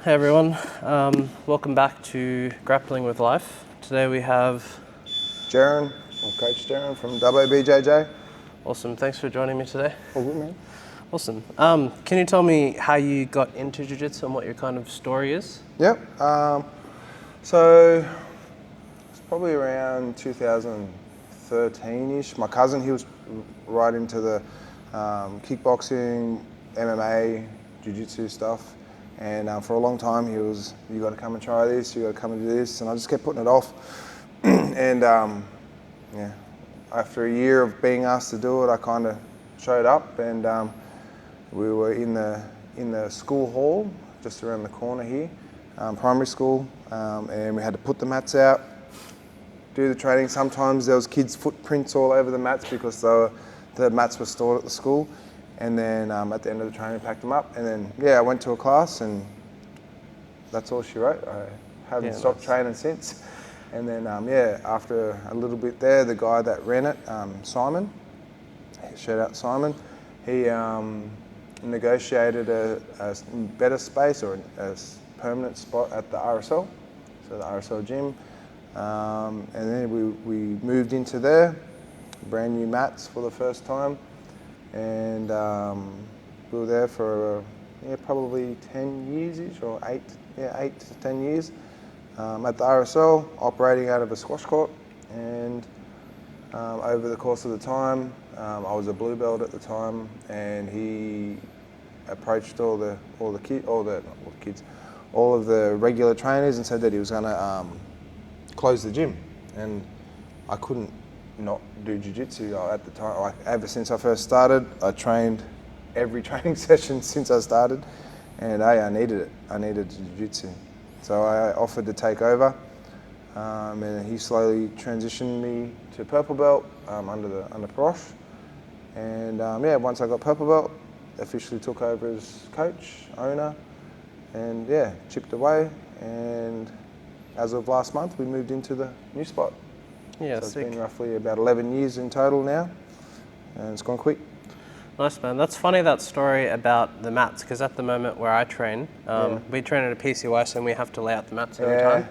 Hey everyone, welcome back to Grappling with Life. Today we have Jerryn, I'm Coach Jerryn from Dubbo BJJ. Awesome, thanks for joining me today. All good, man. Awesome. Can you tell me how you got into Jiu-Jitsu and what your kind of story is? Yep. So it's probably around 2013-ish. My cousin, he was right into the kickboxing, MMA, Jiu-Jitsu stuff. And for a long time he was, you got to come and try this, you got to come and do this. And I just kept putting it off. And yeah, after a year of being asked to do it, I kind of showed up, and we were in the school hall just around the corner here, primary school, and we had to put the mats out, do the training. Sometimes there was kids' footprints all over the mats because the mats were stored at the school. And then at the end of the training, packed them up, and then I went to a class, and that's all she wrote. I haven't stopped training since. And then after a little bit there, the guy that ran it, Simon, shout out Simon, he negotiated a better space or a permanent spot at the RSL, so the RSL gym, and then we moved into there, brand new mats for the first time. And we were there for probably 10 years-ish, or 8 to 10 years at the RSL, operating out of a squash court. And over the course of the time, I was a blue belt at the time, and he approached all of the regular trainers and said that he was going to close the gym. And I couldn't not do jiu-jitsu at the time. Like, ever since I first started, I trained every training session since I started, and I needed it. I needed jiu-jitsu, so I offered to take over, and he slowly transitioned me to purple belt under Parosh. And once I got purple belt, officially took over as coach, owner, and chipped away. And as of last month, we moved into the new spot. Yeah, so it's been roughly about 11 years in total now, and it's gone quick. Nice, man. That's funny, that story about the mats, because at the moment where I train, we train at a PCY, and we have to lay out the mats every time.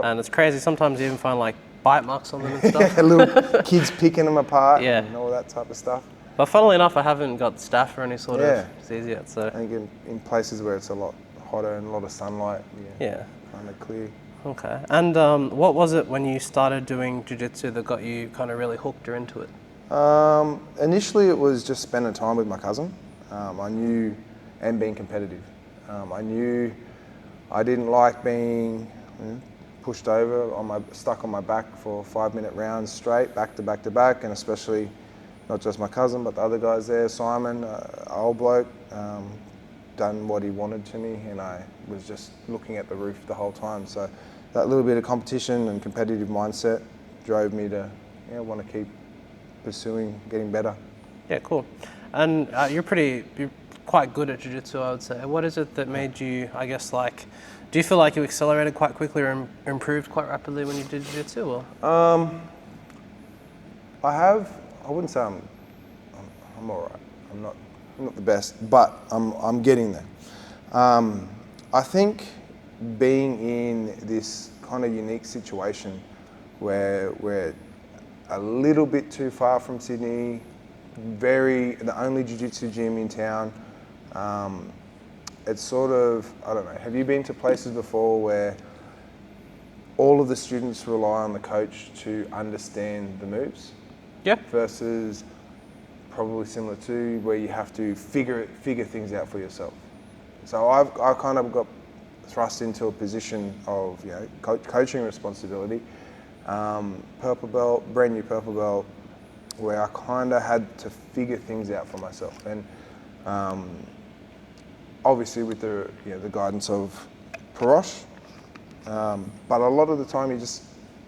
And it's crazy. Sometimes you even find like bite marks on them and stuff. Little kids picking them apart and all that type of stuff. But funnily enough, I haven't got staph or any sort of disease yet. So I think in places where it's a lot hotter and a lot of sunlight, kind of clear. Okay. And what was it when you started doing jiu-jitsu that got you kind of really hooked or into it? Initially, it was just spending time with my cousin. I knew, and being competitive. I knew I didn't like being pushed over, stuck on my back for 5-minute rounds straight, back to back to back, and especially not just my cousin, but the other guys there, Simon, old bloke, done what he wanted to me, and I was just looking at the roof the whole time. So that little bit of competition and competitive mindset drove me to want to keep pursuing getting better. Yeah, cool. And you're quite good at jiu-jitsu, I would say. What is it that made you, I guess, do you feel like you accelerated quite quickly or improved quite rapidly when you did jiu-jitsu? I wouldn't say I'm all right. I'm not the best, but I'm getting there. I think being in this kind of unique situation where we're a little bit too far from Sydney, the only jiu-jitsu gym in town, it's sort of, I don't know, have you been to places before where all of the students rely on the coach to understand the moves? Yeah. Versus probably similar to where you have to figure things out for yourself. So I kind of got thrust into a position of coaching responsibility, purple belt, brand new purple belt, where I kind of had to figure things out for myself, and obviously with the guidance of Parosh, but a lot of the time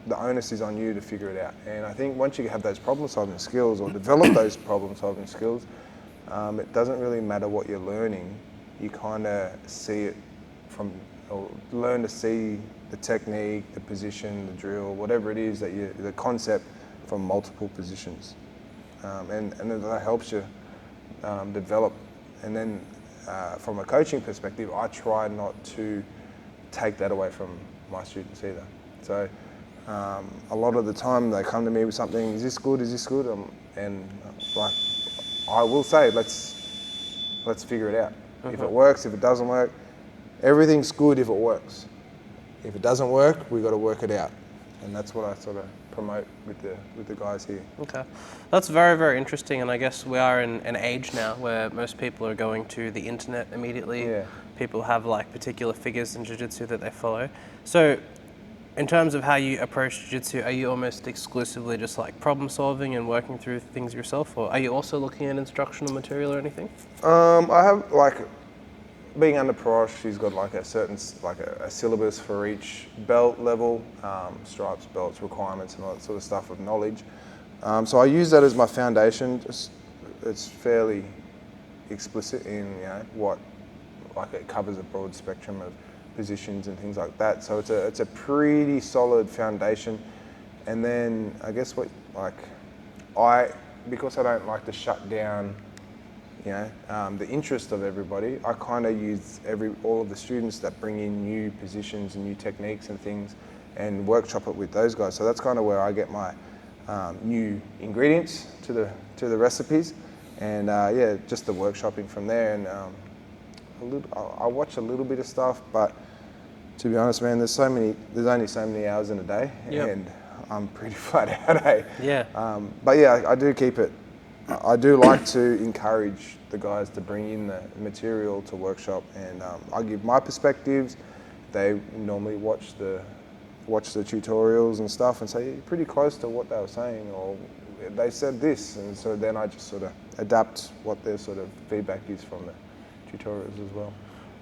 the onus is on you to figure it out. And I think once you have those problem-solving skills or develop those problem-solving skills, it doesn't really matter what you're learning. You kind of see it or learn to see the technique, the position, the drill, whatever it is the concept from multiple positions. And that helps you develop. And then from a coaching perspective, I try not to take that away from my students either. So a lot of the time they come to me with something, is this good, and like I will say, let's figure it out. If it works, if it doesn't work, everything's good if it works. If it doesn't work, we've got to work it out. And that's what I sort of promote with the guys here. Okay, that's very, very interesting. And I guess we are in an age now where most people are going to the internet immediately. Yeah. People have like particular figures in jiu-jitsu that they follow. So in terms of how you approach jiu-jitsu, are you almost exclusively just like problem solving and working through things yourself, or are you also looking at instructional material or anything? I have like, being under Parosh, he's got like a certain, like a syllabus for each belt level, stripes, belts, requirements and all that sort of stuff of knowledge. So I use that as my foundation. It's fairly explicit in, you know, what, like it covers a broad spectrum of positions and things like that. So it's a pretty solid foundation. And then I guess because I don't like to shut down, you know, the interest of everybody, I kind of use all of the students that bring in new positions and new techniques and things and workshop it with those guys. So that's kind of where I get my new ingredients to the recipes, and yeah, just the workshopping from there. And I watch a little bit of stuff, but to be honest, man, there's only so many hours in a day, and I'm pretty flat out, eh? Yeah. But yeah, I do keep it. I do like to encourage the guys to bring in the material to workshop, and I give my perspectives. They normally watch the tutorials and stuff and say, you're pretty close to what they were saying, or they said this, and so then I just sort of adapt what their sort of feedback is from the tutorials as well.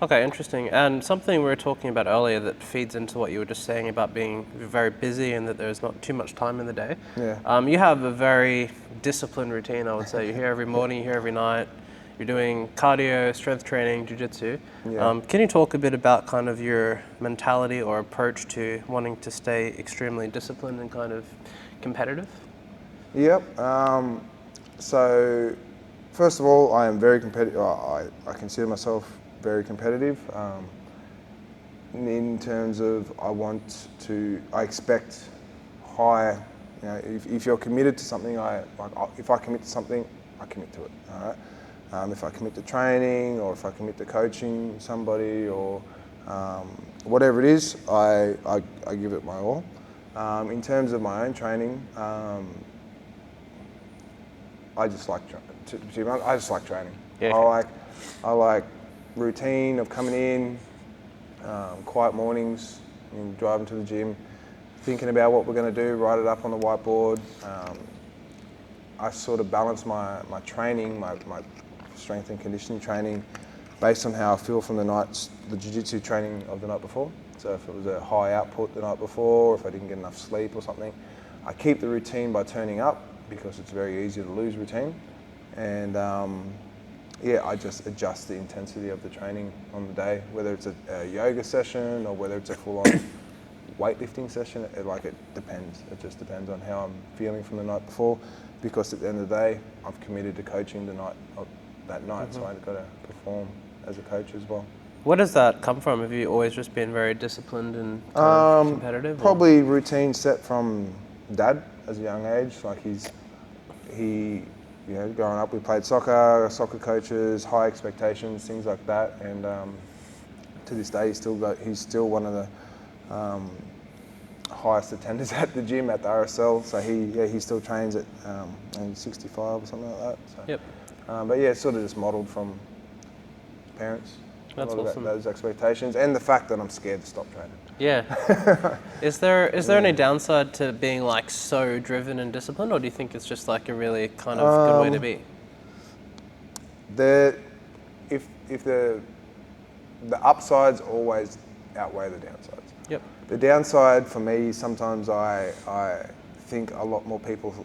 Okay, interesting. And something we were talking about earlier that feeds into what you were just saying about being very busy and that there's not too much time in the day. Yeah. You have a very disciplined routine, I would say. You're here every morning, you're here every night. You're doing cardio, strength training, jiu-jitsu. Yeah. Can you talk a bit about kind of your mentality or approach to wanting to stay extremely disciplined and kind of competitive? Yep. So first of all, I am very competitive. I consider myself very competitive in terms of I expect high, you know, if you're committed to something, if I commit to something, I commit to it, all right? If I commit to training, or if I commit to coaching somebody, or whatever it is, I give it my all. In terms of my own training, I just like training. Yeah. I like routine of coming in, quiet mornings, and driving to the gym, thinking about what we're going to do, write it up on the whiteboard. I sort of balance my training, my strength and conditioning training, based on how I feel from the jiu-jitsu training of the night before. So if it was a high output the night before, or if I didn't get enough sleep or something, I keep the routine by turning up, because it's very easy to lose routine. And yeah, I just adjust the intensity of the training on the day, whether it's a yoga session or whether it's a full-on weightlifting session. It depends. It just depends on how I'm feeling from the night before, because at the end of the day, I've committed to coaching that night, so I've got to perform as a coach as well. Where does that come from? Have you always just been very disciplined and kind of competitive? Probably routine set from Dad as a young age. Like he, you know, growing up, we played soccer coaches, high expectations, things like that. And to this day, he's still one of the highest attenders at the gym at the RSL. So he still trains at 65 or something like that. So, yep. But yeah, it's sort of just modelled from parents. That's awesome. Those expectations, and the fact that I'm scared to stop training. Yeah. Is there any downside to being like so driven and disciplined, or do you think it's just like a really kind of good way to be? If the upsides always outweigh the downsides. Yep. The downside for me, sometimes I think a lot more people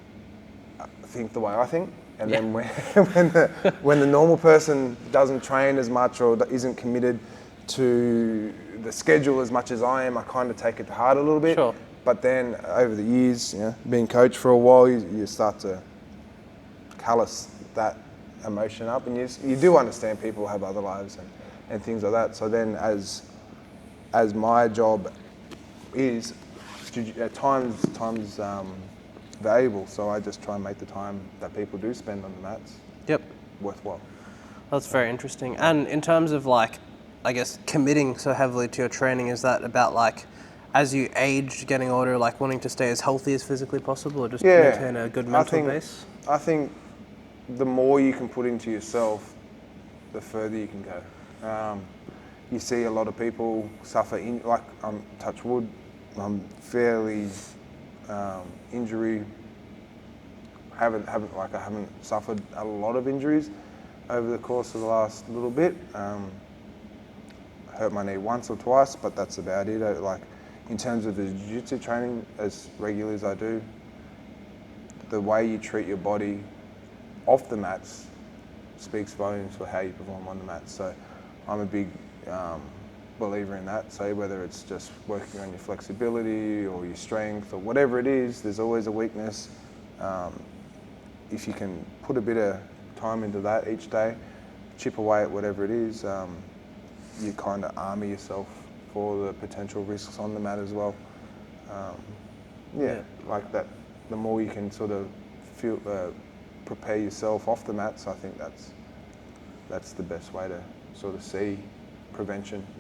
think the way I think. And then when the normal person doesn't train as much or isn't committed to the schedule as much as I am, I kind of take it to heart a little bit. Sure. But then over the years, you know, being coached for a while, you start to callous that emotion up, and you do understand people have other lives and things like that. So then as as my job is at times valuable. So I just try and make the time that people do spend on the mats worthwhile. That's very interesting. And in terms of like, I guess, committing so heavily to your training, is that about like, as you age, getting older, like wanting to stay as healthy as physically possible, or just maintain a good mental base? I think the more you can put into yourself, the further you can go. You see a lot of people suffer, like touch wood, I'm fairly injury. I haven't suffered a lot of injuries over the course of the last little bit. Hurt my knee once or twice, but that's about it. Like in terms of the jiu-jitsu training, as regularly as I do, the way you treat your body off the mats speaks volumes for how you perform on the mats. So I'm a big believer in that. So whether it's just working on your flexibility or your strength or whatever it is, there's always a weakness. If you can put a bit of time into that each day, chip away at whatever it is, you kind of armour yourself for the potential risks on the mat as well. Like that, the more you can sort of prepare yourself off the mats, I think that's the best way to sort of see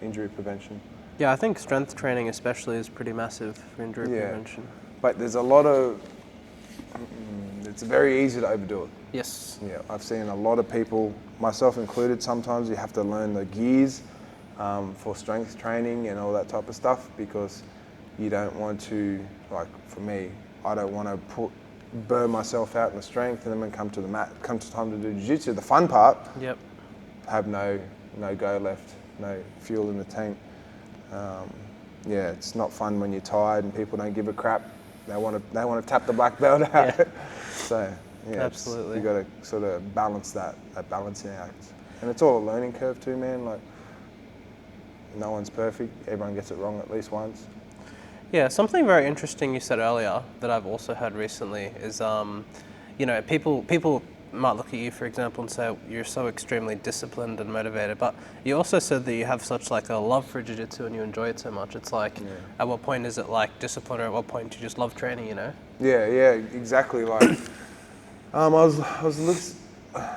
injury prevention. Yeah, I think strength training especially is pretty massive for injury prevention. But there's a lot of, it's very easy to overdo it. Yes. Yeah, I've seen a lot of people, myself included, sometimes you have to learn the gears for strength training and all that type of stuff, because you don't want to, like for me, I don't want to burn myself out in the strength, and then when come to the mat, comes time to do jiu-jitsu, the fun part, have no go left, no fuel in the tank. It's not fun when you're tired and people don't give a crap. They want to tap the black belt out. So absolutely, you got to sort of balance that balancing act, and it's all a learning curve too, man. Like no one's perfect. Everyone gets it wrong at least once. Yeah, something very interesting you said earlier that I've also heard recently is, people might look at you, for example, and say you're so extremely disciplined and motivated, but you also said that you have such like a love for jiu-jitsu and you enjoy it so much. It's like, at what point is it like discipline, or at what point do you just love training, you know? Yeah, exactly. Like, I was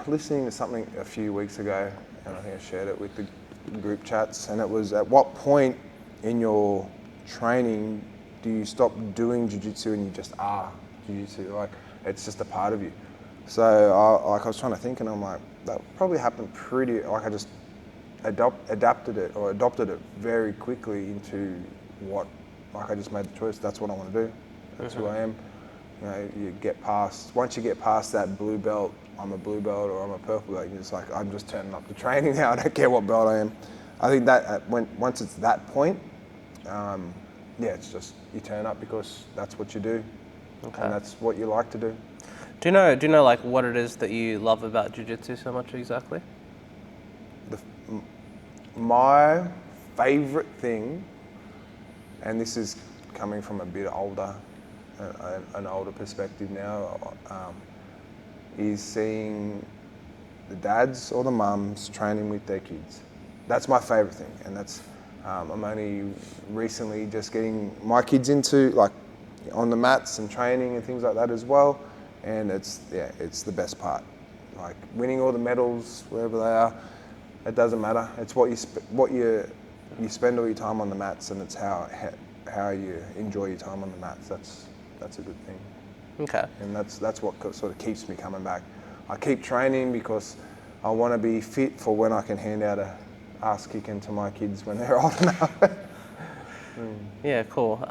listening to something a few weeks ago, and I think I shared it with the group chats, and it was, at what point in your training do you stop doing jiu-jitsu and you just are jiu-jitsu? Like, it's just a part of you. So I was trying to think, and I'm like, that probably happened I just adopted it very quickly into what, like I just made the choice, that's what I want to do. That's who I am. You know, once you get past that blue belt, I'm a blue belt or I'm a purple belt, you're just like, I'm just turning up the training now, I don't care what belt I am. I think that once it's that point, it's just, you turn up because that's what you do, and that's what you like to do. Do you know like what it is that you love about jiu-jitsu so much exactly? My favorite thing, and this is coming from a bit older, an older perspective now, is seeing the dads or the mums training with their kids. That's my favorite thing, and that's I'm only recently just getting my kids into like on the mats and training and things like that as well. And it's the best part. Like winning all the medals wherever they are, it doesn't matter. It's what you spend all your time on the mats, and it's how you enjoy your time on the mats. That's a good thing. Okay. And that's what sort of keeps me coming back. I keep training because I want to be fit for when I can hand out a ass kicking to my kids when they're old enough. Yeah, cool.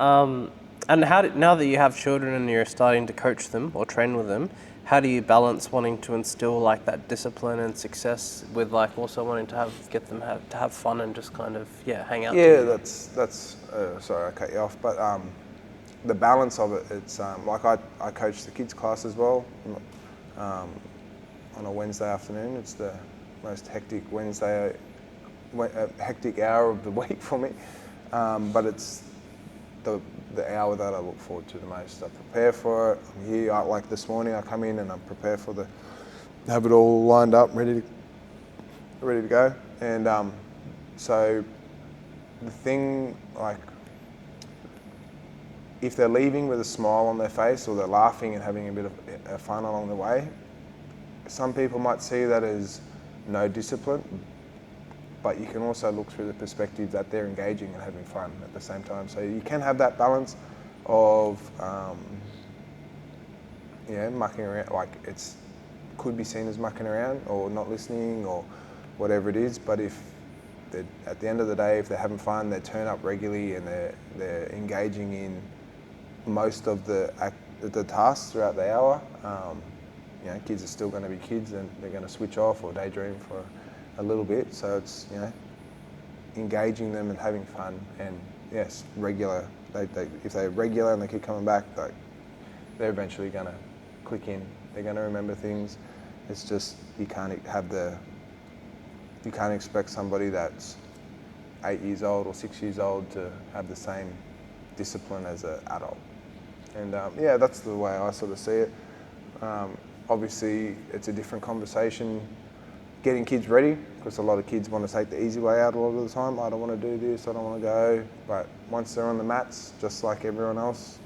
And now that you have children and you're starting to coach them or train with them, how do you balance wanting to instill like that discipline and success with like also wanting to get them to have fun and just kind of hang out? Yeah, that's sorry I cut you off, but the balance of it, it's like I coach the kids class as well on a Wednesday afternoon. It's the most hectic hectic hour of the week for me, but it's the hour that I look forward to the most. I prepare for it. I'm here, like this morning I come in and I'm prepared have it all lined up, ready to go. And so the thing, like, if they're leaving with a smile on their face or they're laughing and having a bit of fun along the way, some people might see that as no discipline, but you can also look through the perspective that they're engaging and having fun at the same time. So you can have that balance of, mucking around, like could be seen as mucking around or not listening or whatever it is, but if at the end of the day, if they're having fun, they turn up regularly and they're engaging in most of the tasks throughout the hour, kids are still going to be kids and they're going to switch off or daydream for a little bit. So it's, engaging them and having fun, and yes, regular. If they're regular and they keep coming back, they're eventually going to click in. They're going to remember things. It's just you can't expect somebody that's 8 years old or 6 years old to have the same discipline as an adult. And that's the way I sort of see it. Obviously, it's a different conversation getting kids ready, because a lot of kids want to take the easy way out a lot of the time. I don't want to do this, I don't want to go. But once they're on the mats, just like everyone else,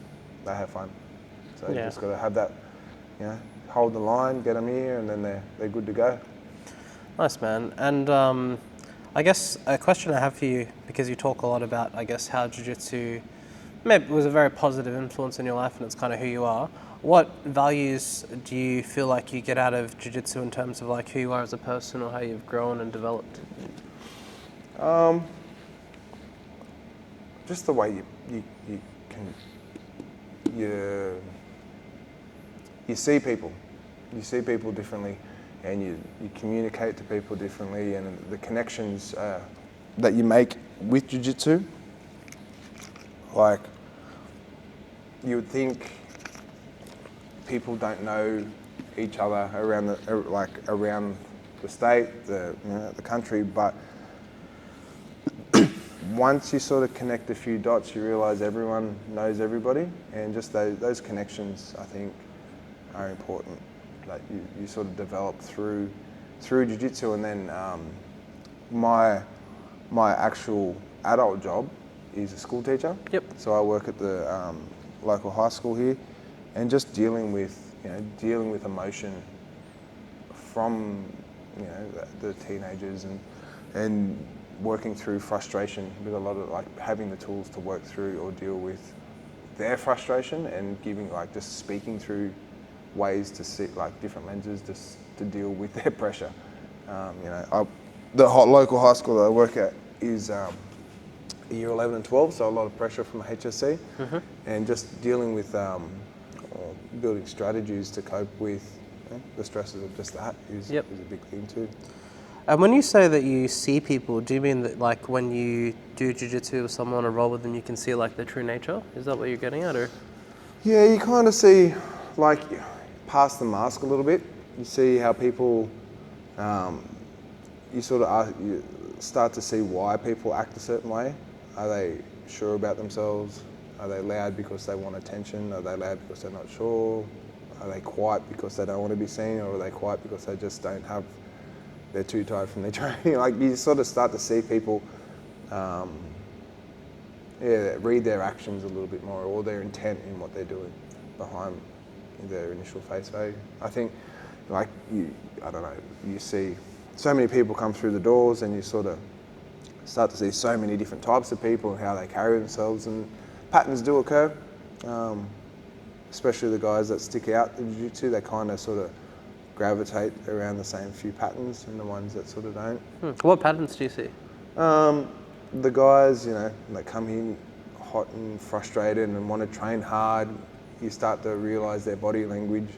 they have fun. So you just got to have that, hold the line, get them here, and then they're good to go. Nice, man. And I guess a question I have for you, because you talk a lot about, I guess, how jiu-jitsu maybe was a very positive influence in your life and it's kind of who you are. What values do you feel like you get out of jiu-jitsu in terms of like who you are as a person or how you've grown and developed? Just the way you see people. You see people differently, and you communicate to people differently, and the connections that you make with jiu-jitsu. Like, you would think people don't know each other around the state, the country, but once you sort of connect a few dots, you realise everyone knows everybody, and just those connections, I think, are important. Like you sort of develop through jiu-jitsu, and then my actual adult job is a school teacher. Yep. So I work at the local high school here, and just dealing with emotion from the teenagers and working through frustration with a lot of having the tools to work through or deal with their frustration, and just speaking through ways to see different lenses to deal with their pressure. The local high school that I work at is year 11 and 12, so a lot of pressure from the HSC, and just dealing with building strategies to cope with the stresses of just that is a big thing too. And when you say that you see people, do you mean that like when you do jiu-jitsu with someone or roll with them, you can see like their true nature? Is that what you're getting at, or? Yeah, you kind of see past the mask a little bit. You see how people, you start to see why people act a certain way. Are they sure about themselves? Are they loud because they want attention? Are they loud because they're not sure? Are they quiet because they don't want to be seen, or are they quiet because they just don't have? They're too tired from their training. You sort of start to see people, read their actions a little bit more, or their intent in what they're doing behind their initial face value. I think, you see so many people come through the doors, and you sort of start to see so many different types of people and how they carry themselves, and patterns do occur, especially the guys that stick out in jiu-jitsu. They kind of sort of gravitate around the same few patterns, and the ones that sort of don't. What patterns do you see? The guys, they come in hot and frustrated and want to train hard. You start to realise their body language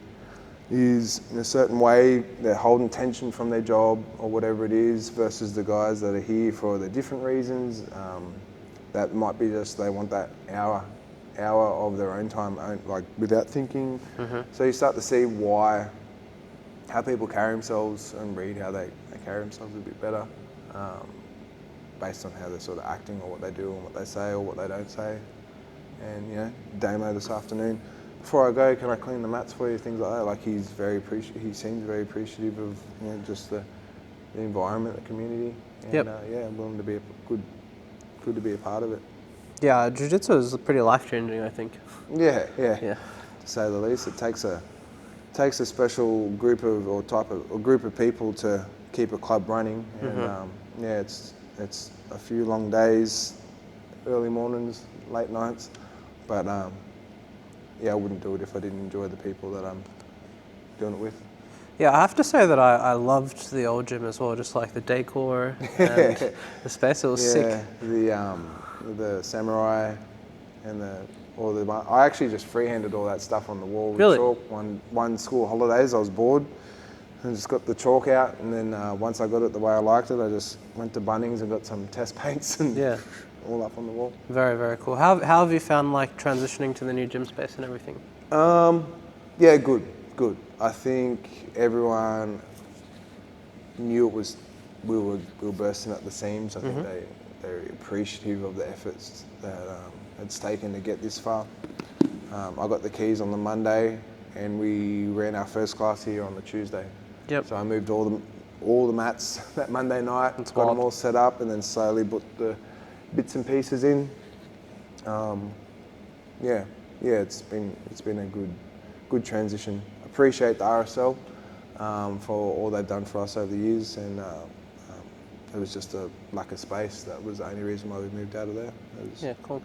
is in a certain way. They're holding tension from their job or whatever it is, versus the guys that are here for the different reasons. That might be just they want that hour of their own time, without thinking. So you start to see how people carry themselves, and read how they carry themselves a bit better, based on how they're sort of acting, or what they do, and what they say, or what they don't say. And Damo this afternoon, before I go, can I clean the mats for you? Things like that. He seems very appreciative of just the environment, the community. And I'm willing to be a good good to be a part of it. Yeah, jiu-jitsu is pretty life-changing, I think. Yeah. Yeah. To say the least, it takes a special group of people to keep a club running, and it's a few long days, early mornings, late nights, but I wouldn't do it if I didn't enjoy the people that I'm doing it with. Yeah, I have to say that I loved the old gym as well, just like the decor and the space. It was sick. The samurai and I actually just freehanded all that stuff on the wall with Really? chalk. One school holidays, I was bored and just got the chalk out, and then once I got it the way I liked it, I just went to Bunnings and got some test paints and all up on the wall. Very, very cool. How have you found like transitioning to the new gym space and everything? Yeah, good. I think everyone knew we were bursting at the seams. I think they're appreciative of the efforts that it's taken to get this far. I got the keys on the Monday, and we ran our first class here on the Tuesday. Yep. So I moved all the mats that Monday night, got them all set up, and then slowly put the bits and pieces in. It's been a good transition. Appreciate the RSL for all they've done for us over the years, and it was just a lack of space. That was the only reason why we moved out of there. Yeah, cool.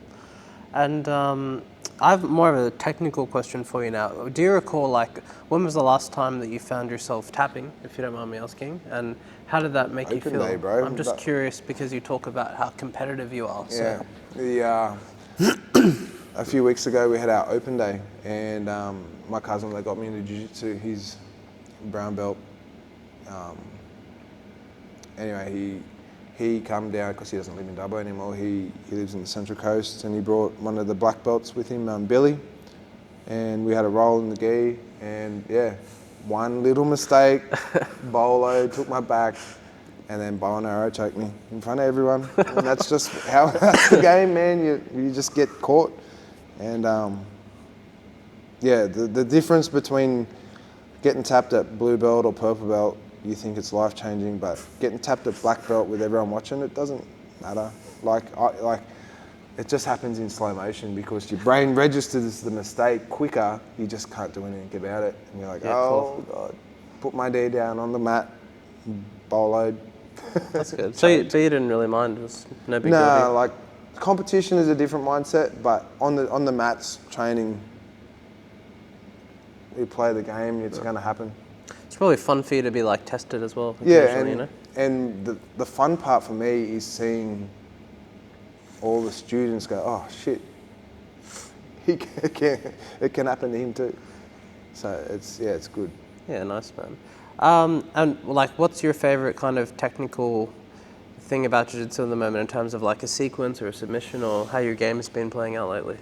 And I have more of a technical question for you now. Do you recall, like, when was the last time that you found yourself tapping, if you don't mind me asking? And how did that make you feel? Open day, bro. I'm just curious because you talk about how competitive you are. So. Yeah. A few weeks ago, we had our open day, and my cousin that got me into jiu-jitsu, he's brown belt. Anyway, he come down because he doesn't live in Dubbo anymore. He lives in the Central Coast, and he brought one of the black belts with him, Billy, and we had a roll in the gi, and one little mistake, bolo, took my back, and then bow and arrow choked me in front of everyone. And that's just that's the game, man. You just get caught. And the difference between getting tapped at blue belt or purple belt, you think it's life changing, but getting tapped at black belt with everyone watching, it doesn't matter. It just happens in slow motion because your brain registers the mistake quicker. You just can't do anything about it, and you're like, God, put my knee down on the mat, boloed. That's good. So you didn't really mind? It was no big deal? No, like competition is a different mindset, but on the mats, training, you play the game, it's going to happen. It's probably fun for you to be like tested as well. And the fun part for me is seeing all the students go, oh shit, it can happen to him too. So it's good. Yeah, nice, man. And like, what's your favorite kind of technical thing about jiu-jitsu at the moment in terms of like a sequence or a submission, or how your game has been playing out lately?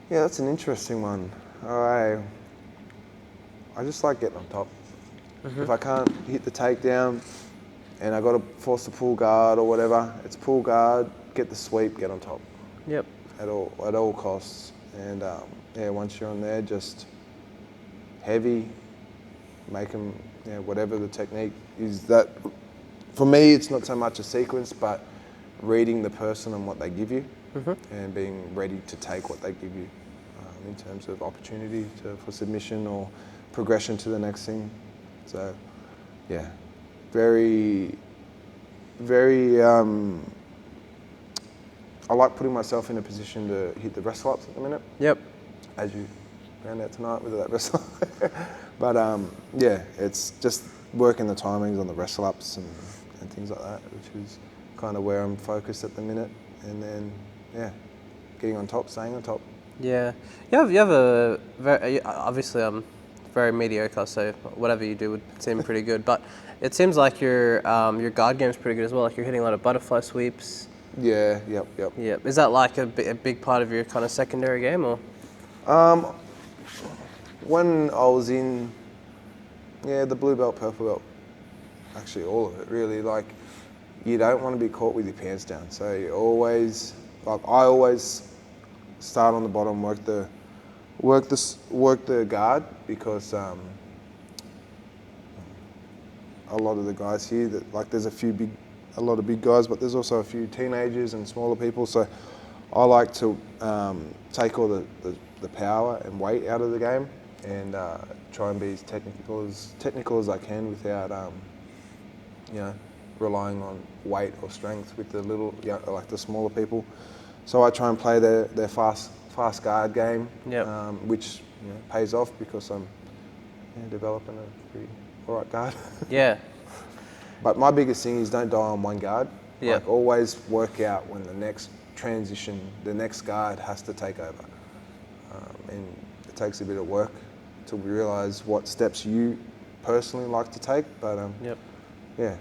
Yeah, that's an interesting one. I just like getting on top. If I can't hit the takedown and I got to force the pull guard or whatever, it's pull guard, get the sweep, get on top. Yep. At all costs. And once you're on there, just heavy, make them, whatever the technique is. That for me, it's not so much a sequence, but reading the person and what they give you, and being ready to take what they give you in terms of opportunity for submission or progression to the next thing. So, very, very. I like putting myself in a position to hit the wrestle ups at the minute. Yep. As you found out tonight with that wrestle. But it's just working the timings on the wrestle ups and things like that, which is kind of where I'm focused at the minute. And then, getting on top, staying on top. Yeah. You have a very, obviously I'm very mediocre, so whatever you do would seem pretty good. But it seems like your guard game is pretty good as well. Like you're hitting a lot of butterfly sweeps. Yeah. Yep. Yep. Is that like a big part of your kind of secondary game, or? When I was in, the blue belt, purple belt, actually all of it really, like, you don't want to be caught with your pants down. So you always, I always start on the bottom, work the guard, because a lot of the guys here, that like there's a few a lot of big guys, but there's also a few teenagers and smaller people. So I like to take all the power and weight out of the game and try and be as technical as I can without, relying on weight or strength with the like the smaller people. So I try and play their fast guard game, which pays off because I'm developing a pretty alright guard. Yeah. But my biggest thing is don't die on one guard. Yeah. Like always work out when the next transition, the next guard has to take over. And it takes a bit of work to realise what steps you personally like to take. But yeah.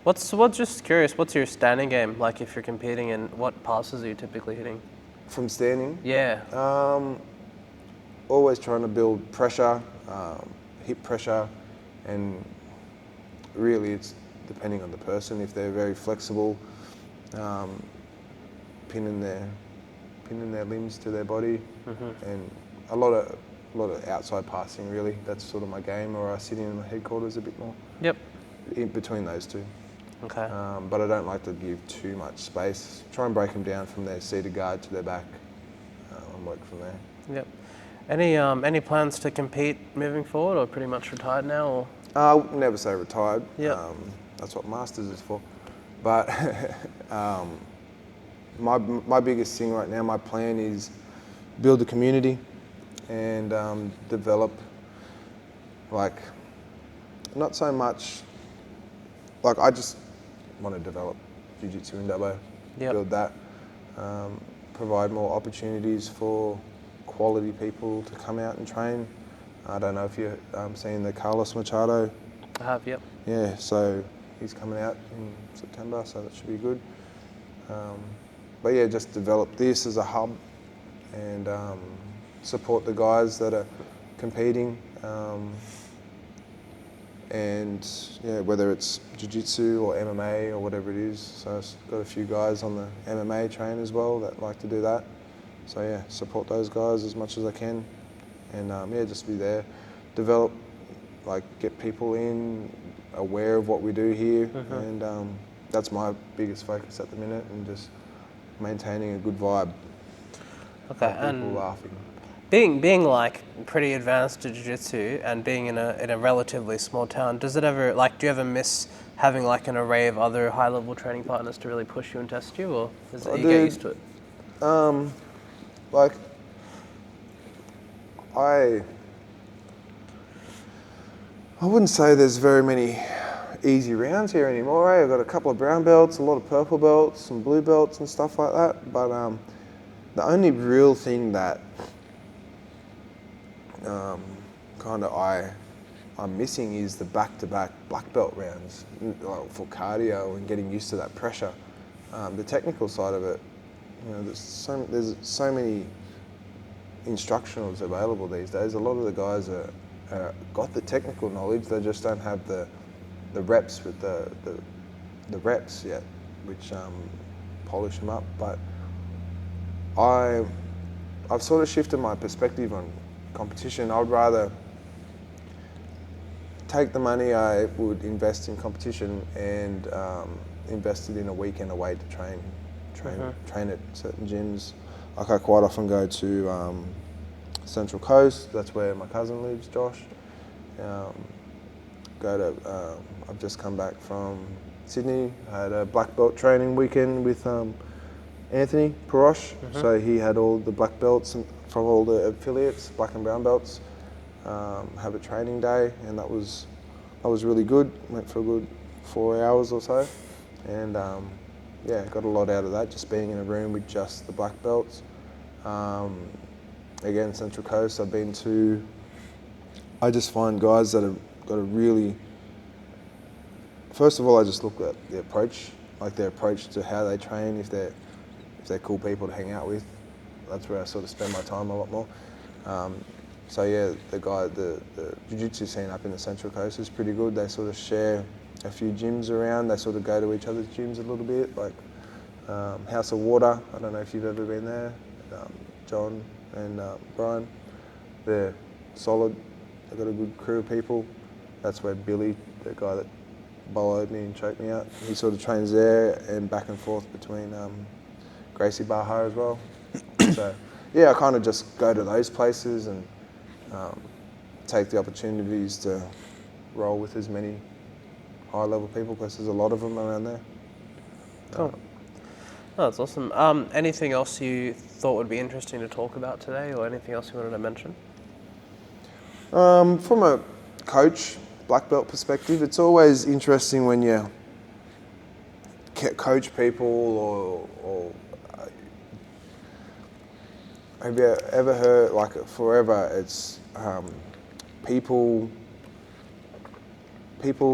What's just curious, what's your standing game like if you're competing, and what passes are you typically hitting? From standing? Yeah. Always trying to build pressure, hip pressure, and really it's depending on the person. If they're very flexible, pinning their limbs to their body, and a lot of outside passing. Really, that's sort of my game. Or I sit in my headquarters a bit more. Yep. In between those two. Okay. But I don't like to give too much space. Try and break them down from their seated guard to their back, and work from there. Yep. Any plans to compete moving forward, or pretty much retired now? Or? I'll never say retired. Yep. That's what Masters is for. But my biggest thing right now, my plan is build a community and develop, like, not so much, like I just want to develop jiu-jitsu in Dubbo, build that, provide more opportunities for quality people to come out and train. I don't know if you've seen the Carlos Machado. I have, yep. Yeah, so he's coming out in September, so that should be good. But yeah, just develop this as a hub and support the guys that are competing. And yeah, whether it's jiu-jitsu or MMA or whatever it is. So I've got a few guys on the MMA train as well that like to do that. So yeah, support those guys as much as I can. And just be there, develop, like get people in, aware of what we do here. And that's my biggest focus at the minute, and just maintaining a good vibe. Okay, people and laughing. Being like pretty advanced to jiu-jitsu and being in a relatively small town, does it ever, like, do you ever miss having like an array of other high-level training partners to really push you and test you, or is it you get used to it? Like, I wouldn't say there's very many easy rounds here anymore. I've got a couple of brown belts, a lot of purple belts, some blue belts and stuff like that. But the only real thing that I'm missing is the back-to-back black belt rounds, like for cardio and getting used to that pressure. The technical side of it, there's so many instructionals available these days. A lot of the guys are got the technical knowledge, they just don't have the reps with the reps yet, which polish them up. But I've sort of shifted my perspective on competition. I'd rather take the money I would invest in competition and invest it in a weekend away to train at certain gyms. Like I quite often go to Central Coast. That's where my cousin lives, Josh. I've just come back from Sydney. I had a black belt training weekend with Anthony Perosh. So he had all the black belts from all the affiliates, black and brown belts. Have a training day, and that was really good. Went for a good 4 hours or so, and got a lot out of that, just being in a room with just the black belts. Again, Central Coast, I've been to. I just find guys that have got a really. First of all, I just look at the approach, like their approach to how they train. If they're cool people to hang out with, that's where I sort of spend my time a lot more. So yeah, the jiu-jitsu scene up in the Central Coast is pretty good. They sort of share a few gyms around. They sort of go to each other's gyms a little bit, like House of Water. I don't know if you've ever been there. John and Brian, they're solid. They've got a good crew of people. That's where Billy, the guy that bowled me and choked me out. He sort of trains there and back and forth between Gracie Barra as well. So yeah, I kind of just go to those places and take the opportunities to roll with as many high-level people because there's a lot of them around there. Cool. Oh, that's awesome. Anything else you thought would be interesting to talk about today, or anything else you wanted to mention? From a coach, black belt perspective, it's always interesting when you coach people or have you ever heard, like forever, it's people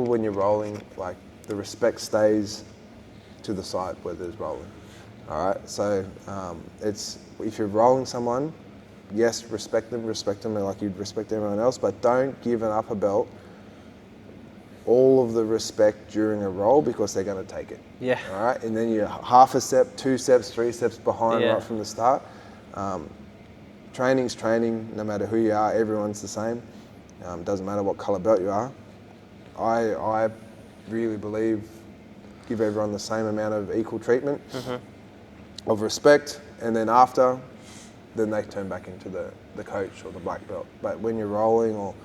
when you're rolling, like the respect stays to the side where there's rolling. All right, so it's if you're rolling someone, yes, respect them like you'd respect everyone else, but don't give an upper belt all of the respect during a roll because they're going to take it. Yeah. All right, and then you're half a step, 2 steps, 3 steps behind right from the start. Training's training, no matter who you are, everyone's the same. Doesn't matter what colour belt you are. I really believe give everyone the same amount of equal treatment of respect, and then after, then they turn back into the coach or the black belt. But when you're rolling or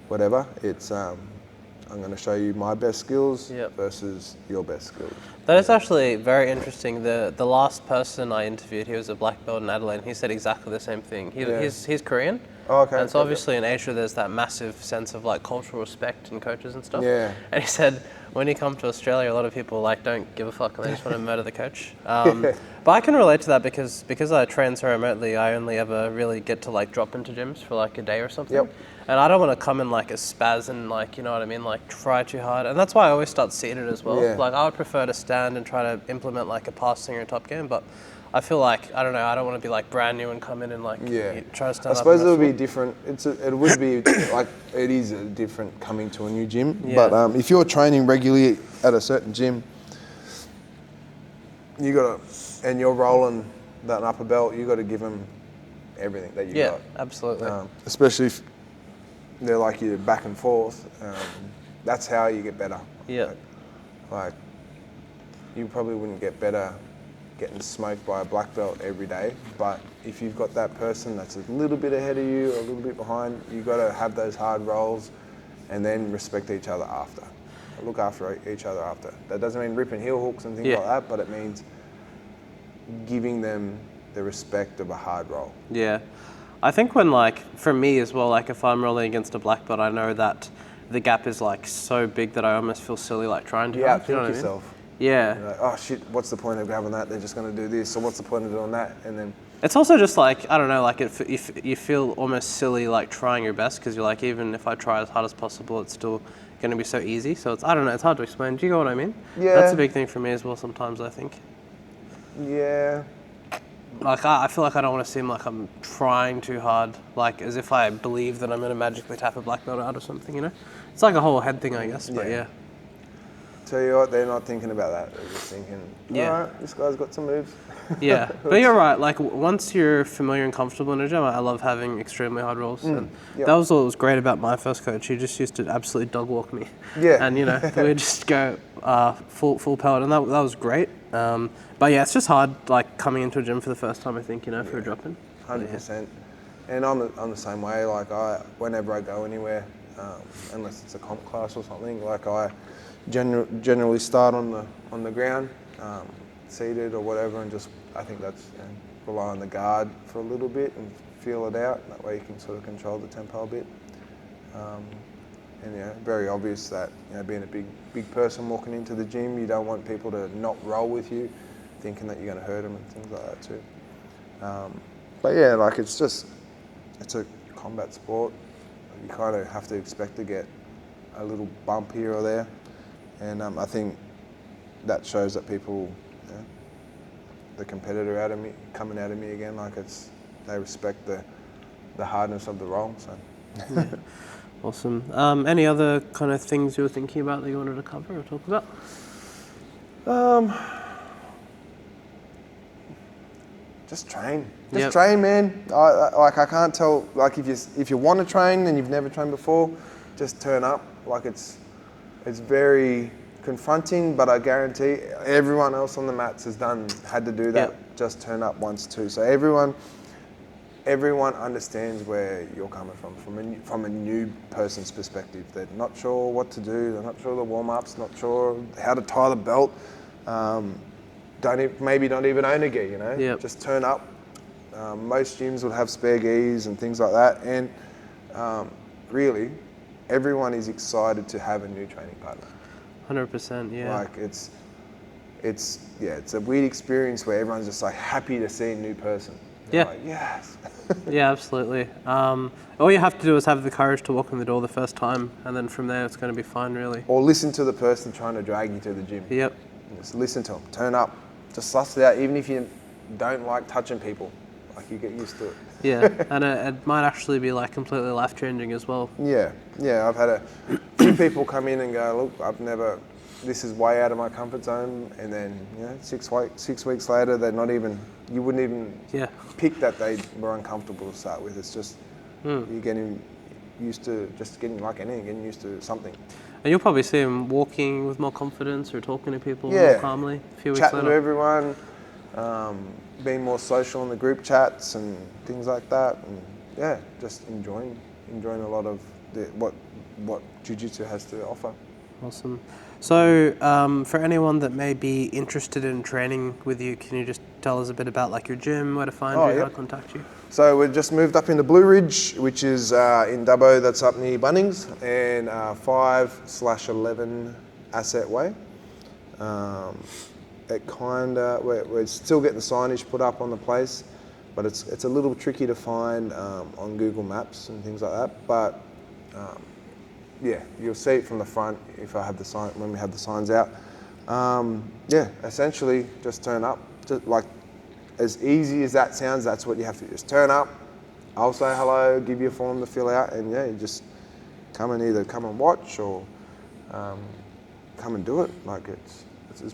whatever, it's I'm going to show you my best skills versus your best skills. That is actually very interesting. The last person I interviewed, he was a black belt in Adelaide, and he said exactly the same thing. He's Korean. Oh, okay. And so obviously in Asia there's that massive sense of like cultural respect in coaches and stuff. Yeah. And he said when you come to Australia, a lot of people like don't give a fuck and they just want to murder the coach. But I can relate to that because I train so remotely, I only ever really get to like drop into gyms for like a day or something. Yep. And I don't want to come in like a spaz and like, you know what I mean, like try too hard. And that's why I always start seated as well. Yeah. Like I would prefer to stand and try to implement like a passing or a top game, but I feel like, I don't know, I don't want to be like brand new and come in and like try to stand up. I suppose it would be different. It would be like, it is different coming to a new gym. Yeah. But if you're training regularly at a certain gym, and you're rolling that upper belt, you got to give them everything that you got. Yeah, absolutely. Especially if they're like you back and forth. That's how you get better. Yeah. Like you probably wouldn't get better getting smoked by a black belt every day, but if you've got that person that's a little bit ahead of you, a little bit behind, you've got to have those hard rolls and then respect each other after. Look after each other after. That doesn't mean ripping heel hooks and things like that, but it means giving them the respect of a hard roll. Yeah. I think when like, for me as well, like if I'm rolling against a black belt, I know that the gap is like so big that I almost feel silly like trying to. Yeah, outthink yourself. Yeah. You're like, oh shit, what's the point of grabbing that? They're just going to do this. So what's the point of doing that? And then it's also just like, I don't know, like if you feel almost silly like trying your best because you're like, even if I try as hard as possible, it's still going to be so easy. So it's, I don't know, it's hard to explain. Do you know what I mean? Yeah. That's a big thing for me as well sometimes, I think. Yeah. Like I feel like I don't want to seem like I'm trying too hard, like as if I believe that I'm going to magically tap a black belt out or something, you know? It's like a whole head thing, I guess, but yeah. Tell you what, they're not thinking about that. They're just thinking, all right, this guy's got some moves. Yeah, but you're right. Like once you're familiar and comfortable in a gym, I love having extremely hard rolls. And that was what was great about my first coach. He just used to absolutely dog walk me. Yeah. And you know, we'd just go full pellet, and that was great. But yeah, it's just hard like coming into a gym for the first time, I think, you know, for a drop-in. 100%. And I'm the same way. Like whenever I go anywhere, unless it's a comp class or something, like I generally start on the ground, seated or whatever, and just I think that's rely on the guard for a little bit and feel it out. That way you can sort of control the tempo a bit. And yeah, very obvious that being a big person walking into the gym, you don't want people to not roll with you, thinking that you're going to hurt them and things like that too. But yeah, like it's a combat sport. You kind of have to expect to get a little bump here or there. And I think that shows that people, the competitor coming out of me again, like they respect the hardness of the roll. So. Yeah. Awesome. Any other kind of things you were thinking about that you wanted to cover or talk about? Just train. Train, man. I can't tell. Like if you want to train and you've never trained before, just turn up. Like it's very confronting, but I guarantee everyone else on the mats had to do that. Yep. Just turn up once too. So everyone understands where you're coming from a new person's perspective. They're not sure what to do. They're not sure the warm-ups. Not sure how to tie the belt. Maybe not even own a gi. You know, Yep. just turn up. Most gyms would have spare gis and things like that, and really, everyone is excited to have a new training partner. 100%, yeah. Like it's a weird experience where everyone's just like happy to see a new person. They're Yeah. like, yes. Yeah, absolutely. All you have to do is have the courage to walk in the door the first time, and then from there it's going to be fine, really. Or listen to the person trying to drag you to the gym. Yep. Just listen to them. Turn up. Just suss it out. Even if you don't like touching people, like you get used to it. Yeah, and it might actually be like completely life-changing as well. Yeah. I've had a few people come in and go, look, this is way out of my comfort zone, and then 6 weeks later, you wouldn't even pick that they were uncomfortable to start with. It's just you're getting used to getting used to something. And you'll probably see them walking with more confidence or talking to people Yeah. more calmly a few weeks Chatting later. to everyone, being more social in the group chats and things like that, and just enjoying a lot of what jiu-jitsu has to offer. Awesome. So for anyone that may be interested in training with you, can you just tell us a bit about like your gym, where to find you, how to contact you? So we've just moved up into Blue Ridge, which is in Dubbo, that's up near Bunnings, and 5/11 Asset Way. We're still getting the signage put up on the place, but it's a little tricky to find on Google Maps and things like that. But you'll see it from the front if I have the sign when we have the signs out. Essentially just turn up. Just like as easy as that sounds, that's what you have to do. Just turn up. I'll say hello, give you a form to fill out, and you just come and watch or come and do it. Like it's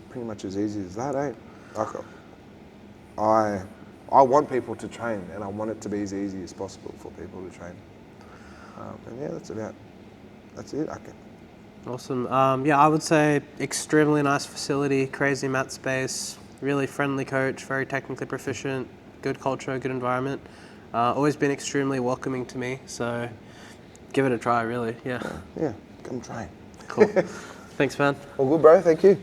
pretty much as easy as that, eh? Like I want people to train, and I want it to be as easy as possible for people to train. That's it. Awesome. I would say extremely nice facility, crazy mat space, really friendly coach, very technically proficient, good culture, good environment. Always been extremely welcoming to me, so give it a try, really. Yeah. Yeah, come train. Cool. Thanks, man. All good, bro. Thank you.